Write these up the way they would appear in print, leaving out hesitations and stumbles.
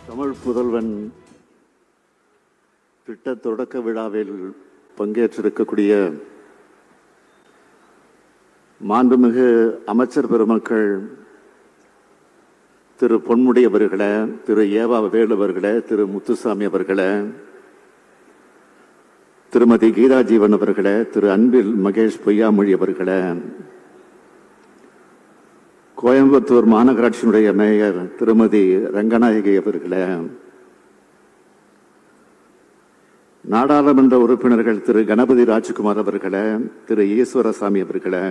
தமிழ் புதல்வன் திட்ட தொடக்க விழாவில் பங்கேற்றிருக்கக்கூடிய மாண்புமிகு அமைச்சர் பெருமக்கள் திரு பொன்முடி அவர்களே, திரு ஏவா வேலு அவர்களே, திரு முத்துசாமி அவர்களே, திருமதி கீதா ஜீவன் அவர்களே, திரு அன்பில் மகேஷ் பொய்யாமொழி அவர்களே, கோயம்புத்தூர் மாநகராட்சியினுடைய மேயர் திருமதி ரங்கநாயகி அவர்களே, நாடாளுமன்ற உறுப்பினர்கள் திரு கணபதி ராஜ்குமார் அவர்களே, திரு ஈஸ்வரசாமி அவர்களே,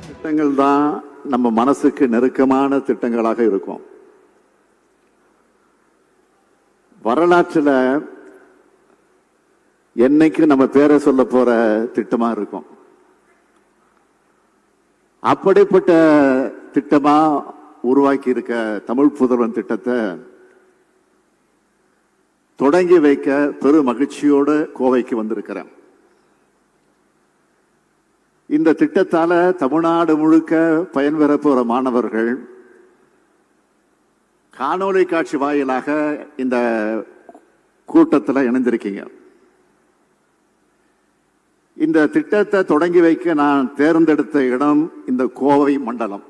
திட்டங்கள் தான் நம்ம மனசுக்கு நெருக்கமான திட்டங்களாக இருக்கும். வரலாற்றில் என்னைக்கு நம்ம பேரை சொல்ல போற திட்டமா இருக்கும். அப்படிப்பட்ட திட்டமா உருவாக்கி இருக்க தமிழ் புதல்வன் திட்டத்தை தொடங்கி வைக்க பெரு மகிழ்ச்சியோடு கோவைக்கு வந்திருக்கிறேன். இந்த திட்டத்தால தமிழ்நாடு முழுக்க பயன்பெற போற மாணவர்கள் காணொலி காட்சி வாயிலாக இந்த கூட்டத்தில் இணைந்திருக்கீங்க. இந்த திட்டத்தை தொடங்கி வைக்க நான் தேர்ந்தெடுத்த இடம் இந்த கோவை மண்டலம்.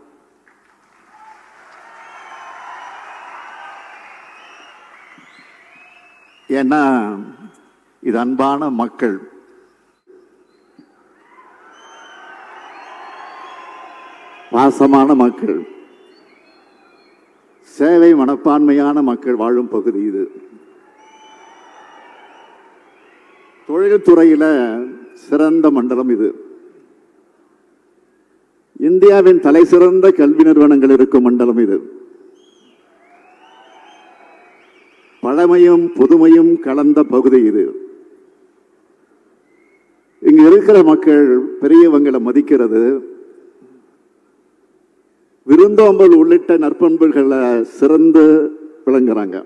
ஏன்னா இது அன்பான மக்கள், பாசமான மக்கள், சேவை மனப்பான்மையான மக்கள் வாழும் பகுதி இது. தொழில்துறையில சிறந்த மண்டலம் இது. இந்தியாவின் தலை சிறந்த கல்வி நிறுவனங்கள் இருக்கும் மண்டலம் இது. பழமையும் புதுமையும் கலந்த பகுதி இது. இங்க இருக்கிற மக்கள் பெரியவங்களை மதிக்கிறது, விருந்தோம்பல் உள்ளிட்ட நற்பண்புகளை சிறந்து விளங்குறாங்க.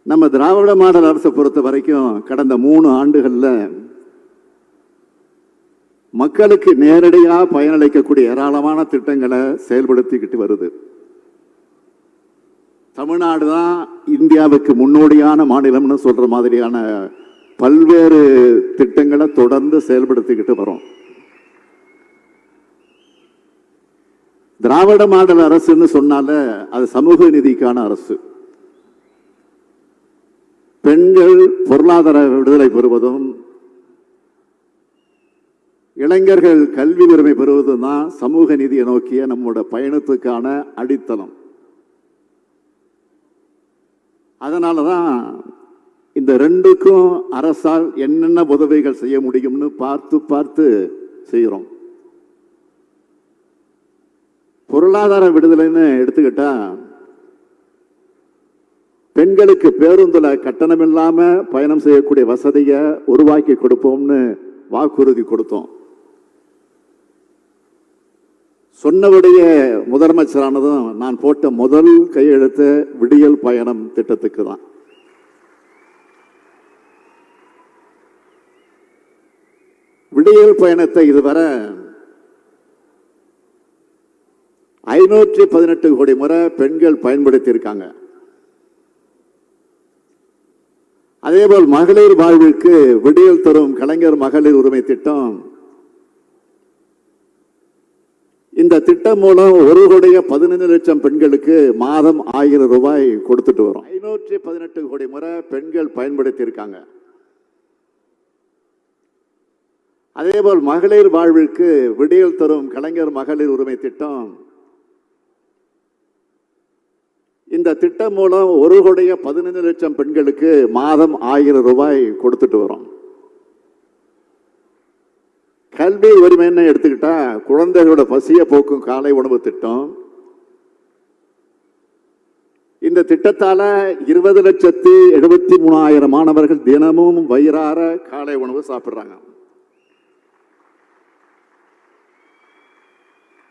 நம்ம திராவிட மாடல் அரசை பொறுத்த வரைக்கும் கடந்த 3 ஆண்டுகள்ல மக்களுக்கு நேரடியாக பயனளிக்கக்கூடிய ஏராளமான திட்டங்களை செயல்படுத்திக்கிட்டு வருது. தமிழ்நாடு தான் இந்தியாவுக்கு முன்னோடியான மாநிலம்னு சொல்ற மாதிரியான பல்வேறு திட்டங்களை தொடர்ந்து செயல்படுத்திக்கிட்டு வரோம். திராவிட மாடல் அரசுன்னு சொன்னால அது சமூக நீதிக்கான அரசு. பெண்கள் பொருளாதார விடுதலை பெறுவதும் இளைஞர்கள் கல்வி உரிமை பெறுவதும் தான் சமூக நீதியை நோக்கிய நம்முடைய பயணத்துக்கான அடித்தளம். அதனாலதான் இந்த ரெண்டுக்கும் அரசால் என்னென்ன உதவிகள் செய்ய முடியும்னு பார்த்து பார்த்து செய்கிறோம். பொருளாதார விடுதலைன்னு எடுத்துக்கிட்டா பெண்களுக்கு பேருந்துல கட்டணம் இல்லாம பயணம் செய்யக்கூடிய வசதியை உருவாக்கி கொடுப்போம்னு வாக்குறுதி கொடுத்தோம். சொன்னபடிய முதலமைச்சரானதும் நான் போட்ட முதல் கையெழுத்து விடியல் பயணம் திட்டத்துக்கு தான். விடியல் பயணத்தை இதுவரை 518 கோடி முறை பெண்கள் பயன்படுத்தி இருக்காங்க. அதேபோல் மகளிர் வாழ்விற்கு விடியல் தரும் கலைஞர் மகளிர் உரிமை திட்டம், இந்த திட்டம் மூலம் 1,15 லட்சம் பெண்களுக்கு மாதம் 1000 ரூபாய் கொடுத்துட்டு வரும். 518 கோடி முறை பெண்கள் பயன்படுத்தி இருக்காங்க. அதேபோல் மகளிர் வாழ்விற்கு விடியல் தரும் கலைஞர் மகளிர் உரிமை திட்டம், இந்த திட்டம் மூலம் 1,15 லட்சம் பெண்களுக்கு மாதம் 1000 ரூபாய் கொடுத்துட்டு வரும். கல்வி உரிமைன்னு எடுத்துக்கிட்டா குழந்தைகளோட பசிய போக்கும் காலை உணவு திட்டம், இந்த திட்டத்தால 20,73,000 மாணவர்கள் தினமும் வயிறார காலை உணவு சாப்பிடுறாங்க.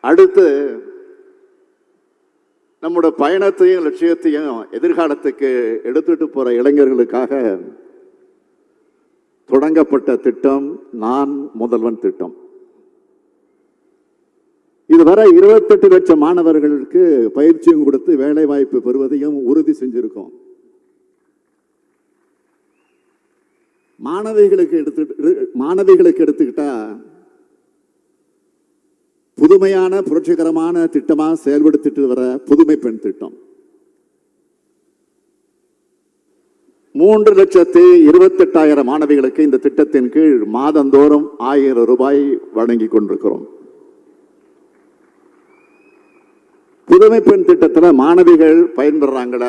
அடுத்து நம்முடைய பயணத்தையும் லட்சியத்தையும் எதிர்காலத்துக்கு எடுத்துட்டு போற இளைஞர்களுக்காக தொடங்கப்பட்ட திட்டம் நான் முதல்வன் திட்டம். இதுவரை 28 லட்சம் மாணவர்களுக்கு பயிற்சியும் கொடுத்து வேலை வாய்ப்பு பெறுவதையும் உறுதி செஞ்சிருக்கோம். மாணவிகளுக்கு எடுத்துக்கிட்டா புதுமையான புரட்சிகரமான திட்டமா செயல்படுத்திட்டு வர புதுமை பெண் திட்டம் 3,28,000 மாணவிகளுக்கு இந்த திட்டத்தின் கீழ் மாதந்தோறும் 1000 ரூபாய் வழங்கி கொண்டிருக்கிறோம். புதுமை பெண் திட்டத்தில் மாணவிகள் பயன்பெறாங்கள,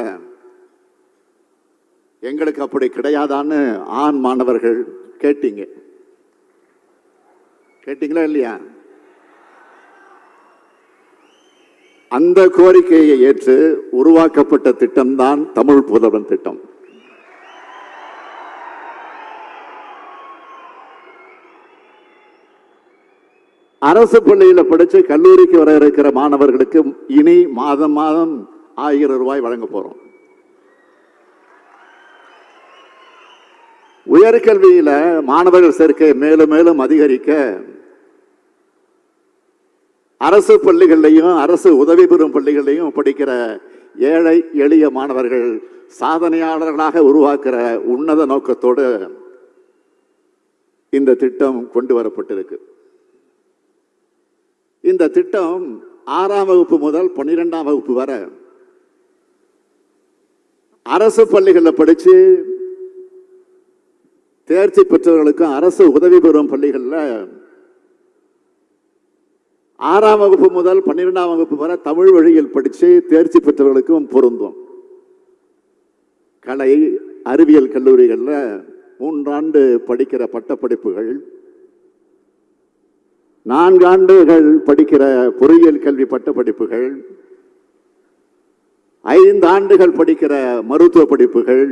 எங்களுக்கு அப்படி கிடையாதான்னு ஆண் மாணவர்கள் கேட்டீங்களா இல்லையா? அந்த கோரிக்கையை ஏற்று உருவாக்கப்பட்ட திட்டம்தான் தமிழ் புதல்வன் திட்டம். அரசு பள்ளியில் படிச்சு கல்லூரிக்கு வர இருக்கிற மாணவர்களுக்கு இனி மாதம் 1000 ரூபாய் வழங்க போறோம். உயர்கல்வியில மாணவர்கள் சேர்க்கை மேலும் மேலும் அதிகரிக்க அரசு பள்ளிகளையும் அரசு உதவி பெறும் பள்ளிகளையும் படிக்கிற ஏழை எளிய மாணவர்கள் சாதனையாளர்களாக உருவாக்குற உன்னத நோக்கத்தோடு இந்த திட்டம் கொண்டு வரப்பட்டிருக்கு. இந்த திட்டம் 6ஆம் வகுப்பு முதல் 12ஆம் வகுப்பு வரை அரசு பள்ளிகளில் படிச்சு தேர்ச்சி பெற்றவர்களுக்கும் அரசு உதவி பெறும் பள்ளிகளில் 6ஆம் வகுப்பு முதல் 12ஆம் வகுப்பு வரை தமிழ் வழியில் படித்து தேர்ச்சி பெற்றவர்களுக்கும் பொருந்தும். கலை அறிவியல் கல்லூரிகளில் 3 ஆண்டு படிக்கிற பட்டப்படிப்புகள், 4 ஆண்டுகள் படிக்கிற பொறியியல் கல்வி பட்டப்படிப்புகள், 5 ஆண்டுகள் படிக்கிற மருத்துவ படிப்புகள்,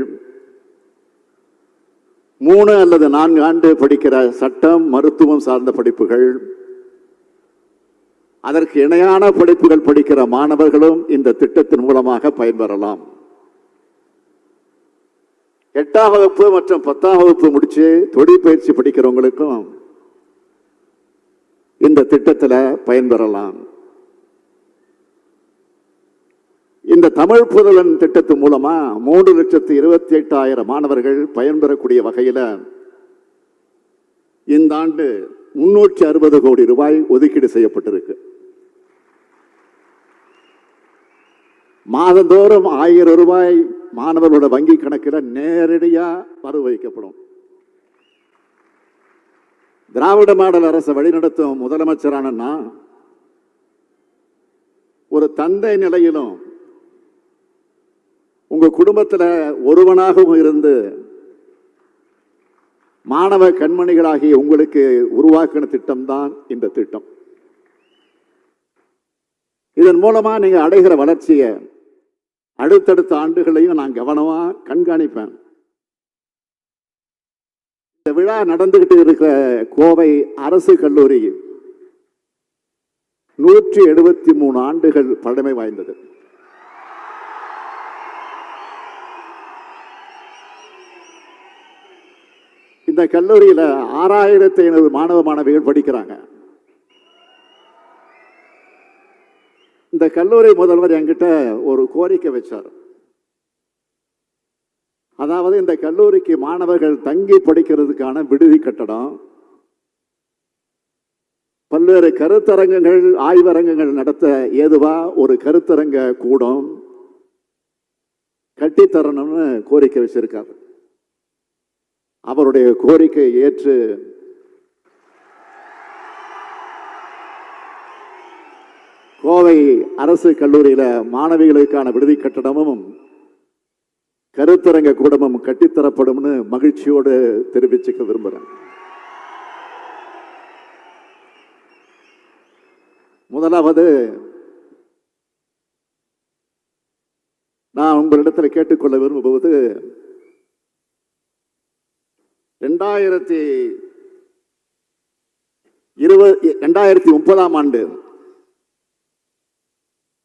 3 அல்லது 4 ஆண்டு படிக்கிற சட்டம் மருத்துவம் சார்ந்த படிப்புகள், அதற்கு இணையான படிப்புகள் படிக்கிற மாணவர்களும் இந்த திட்டத்தின் மூலமாக பயன்பெறலாம். 8ஆம் வகுப்பு மற்றும் 10ஆம் வகுப்பு முடிச்சு தொழில் பயிற்சி படிக்கிறவங்களுக்கும் இந்த திட்டத்தில் பயன்பெறலாம். இந்த தமிழ் புதல்வன் திட்டத்தின் மூலமா 3,28,000 மாணவர்கள் பயன்பெறக்கூடிய வகையில் இந்த ஆண்டு 360 கோடி ரூபாய் ஒதுக்கீடு செய்யப்பட்டிருக்கு. மாதந்தோறும் 1000 ரூபாய் மாணவர்களோட வங்கி கணக்கில் நேரடியாக வரவு வைக்கப்படும். திராவிட மாடல் அரசை வழிநடத்தும் முதலமைச்சரானா ஒரு தந்தை நிலையிலும் உங்க குடும்பத்தில் ஒருவனாகவும் இருந்து மாணவ கண்மணிகளாகி உங்களுக்கு உருவாக்கின திட்டம் தான் இந்த திட்டம். இதன் மூலமா நீங்க அடைகிற வளர்ச்சியை அடுத்தடுத்த ஆண்டுகளையும் நான் கவனமா கண்காணிப்பேன். இந்த விழா நடந்துகிட்டு இருக்கிற கோவை அரசு கல்லூரி 173 ஆண்டுகள் பழமை வாய்ந்தது. இந்த கல்லூரியில 6,500 மாணவ மாணவிகள் படிக்கிறாங்க. இந்த கல்லூரி முதல்வர் என்கிட்ட ஒரு கோரிக்கை வச்சார். அதாவது இந்த கல்லூரிக்கு மாணவர்கள் தங்கி படிக்கிறதுக்கான விடுதி கட்டடம், பல்வேறு கருத்தரங்கங்கள் ஆய்வரங்கங்கள் நடத்த ஏதுவா ஒரு கருத்தரங்க கூடம் கட்டித்தரணும்னு கோரிக்கை வச்சிருக்காரு. அவருடைய கோரிக்கையை ஏற்று கோவை அரசு கல்லூரியில மாணவிகளுக்கான விடுதி கட்டடமும் கருத்தரங்க கூடமும் கட்டித்தரப்படும்னு மகிழ்ச்சியோடு தெரிவிச்சுக்க விரும்புகிறேன். முதலாவது நான் உங்களிடத்தில் கேட்டுக்கொள்ள விரும்புவது 2030ஆம் ஆண்டு,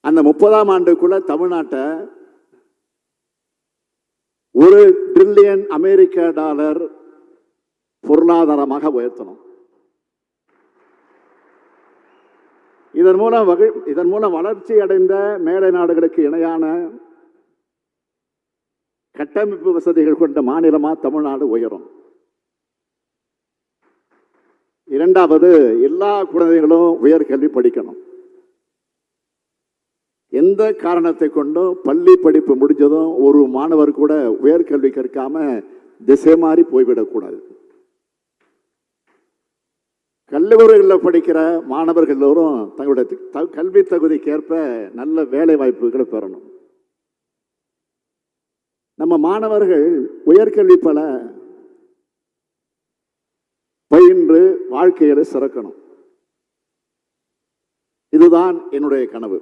அந்த 30ஆம் ஆண்டுக்குள்ள தமிழ்நாட்டை $1 டிரில்லியன் அமெரிக்க பொருளாதாரமாக உயர்த்தணும். இதன் மூலம் வளர்ச்சி அடைந்த மேலை நாடுகளுக்கு இணையான கட்டமைப்பு வசதிகள் கொண்ட மாநிலமா தமிழ்நாடு உயரும். இரண்டாவது, எல்லா குழந்தைகளும் உயர்கல்வி படிக்கணும். எந்த காரணத்தை கொண்டும் பள்ளி படிப்பு முடிஞ்சதும் ஒரு மாணவர் கூட உயர்கல்வி கற்காம திசை மாறி போய்விடக்கூடாது. கல்லூரிகளில் படிக்கிற மாணவர்கள் எல்லோரும் தங்களுடைய கல்வி தகுதிக்கேற்ப நல்ல வேலை வாய்ப்புகளை பெறணும். நம்ம மாணவர்கள் உயர்கல்வி பயின்று வாழ்க்கையில சிறக்கணும். இதுதான் என்னுடைய கனவு.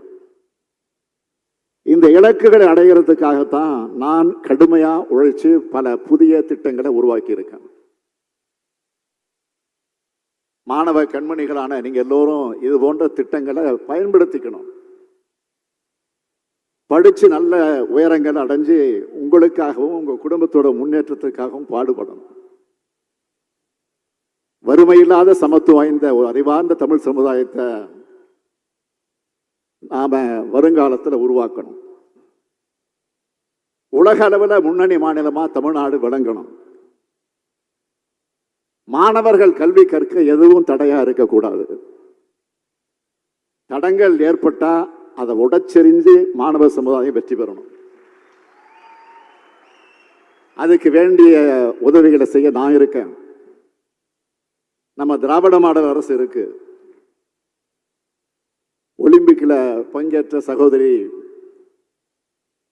இந்த இலக்குகளை அடைகிறதுக்காகத்தான் நான் கடுமையா உழைச்சு பல புதிய திட்டங்களை உருவாக்கி இருக்கேன். மாணவ கண்மணிகளான நீங்க எல்லோரும் இது போன்ற திட்டங்களை பயன்படுத்திக்கணும். படிச்சு நல்ல உயரங்கள் அடைஞ்சு உங்களுக்காகவும் உங்க குடும்பத்தோட முன்னேற்றத்துக்காகவும் பாடுபடணும். வறுமையில்லாத சமத்துவம் வாய்ந்த ஒரு அறிவார்ந்த தமிழ் சமுதாயத்தை நாம வருங்காலத்தில் உருவாக்கணும். உலக அளவில் முன்னணி மாநிலமா தமிழ்நாடு விளங்கணும். மாணவர்கள் கல்வி கற்க எதுவும் தடையா இருக்கக்கூடாது. தடங்கள் ஏற்பட்டா அதை உடைச்செறிஞ்சு மாணவ சமுதாயம் வெற்றி பெறணும். அதுக்கு வேண்டிய உதவிகளை செய்ய நான் இருக்கேன். நம்ம திராவிட மாடல் அரசு இருக்கு. ஒலிம்பிக்ல பங்கேற்ற சகோதரி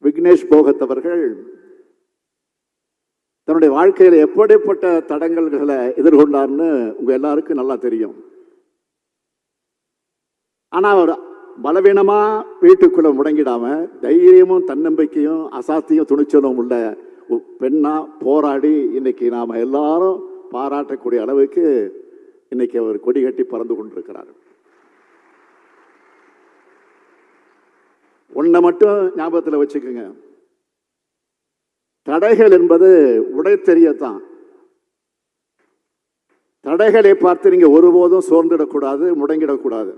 விக்னேஷ் போகத் அவர்கள் தன்னுடைய வாழ்க்கையில் எப்படிப்பட்ட தடங்கல்களை எதிர்கொண்டார்னு உங்க எல்லாருக்கும் நல்லா தெரியும். ஆனா அவர் பலவீனமா வீட்டுக்குள்ள முடங்கிடாம தைரியமும் தன்னம்பிக்கையும் அசாத்தியும் துணிச்சலும் உள்ள பெண்ணா போராடி இன்னைக்கு நாம எல்லாரும் பாராட்டக்கூடிய அளவுக்கு இன்னைக்கு அவர் கொடி கட்டி பறந்து கொண்டிருக்கிறார். ஒன்றை மட்டும் ஞாபகத்தில் வச்சுக்கோங்க, தடைகள் என்பது உடை தெரியத்தான். தடைகளை பார்த்து நீங்க ஒருபோதும் சோர்ந்திடக்கூடாது, முடங்கிடக்கூடாது.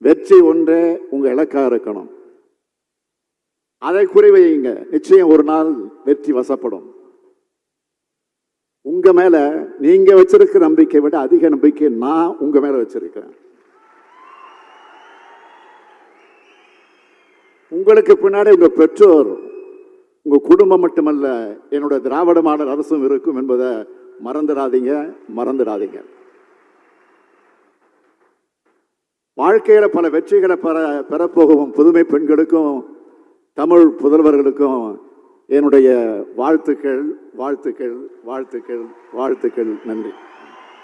வெற்றி ஒன்றே உங்க இலக்கா இருக்கணும். அதை குறிவையுங்க. நிச்சயம் ஒரு நாள் வெற்றி வசப்படும். உங்க மேல நீங்க வச்சிருக்கிற நம்பிக்கை விட அதிக நம்பிக்கை நான் உங்க மேல வச்சிருக்கிறேன். உங்களுக்கு பின்னாடி உங்க பெற்றோர், உங்க குடும்பம் மட்டுமல்ல, என்னுடைய திராவிட மாடல் அரசும் இருக்கும் என்பதை மறந்துடாதீங்க. வாழ்க்கையில பல வெற்றிகளை பெறப்போகும் புதுமை பெண்களுக்கும் தமிழ் புதல்வர்களுக்கும் என்னுடைய வாழ்த்துக்கள். நன்றி.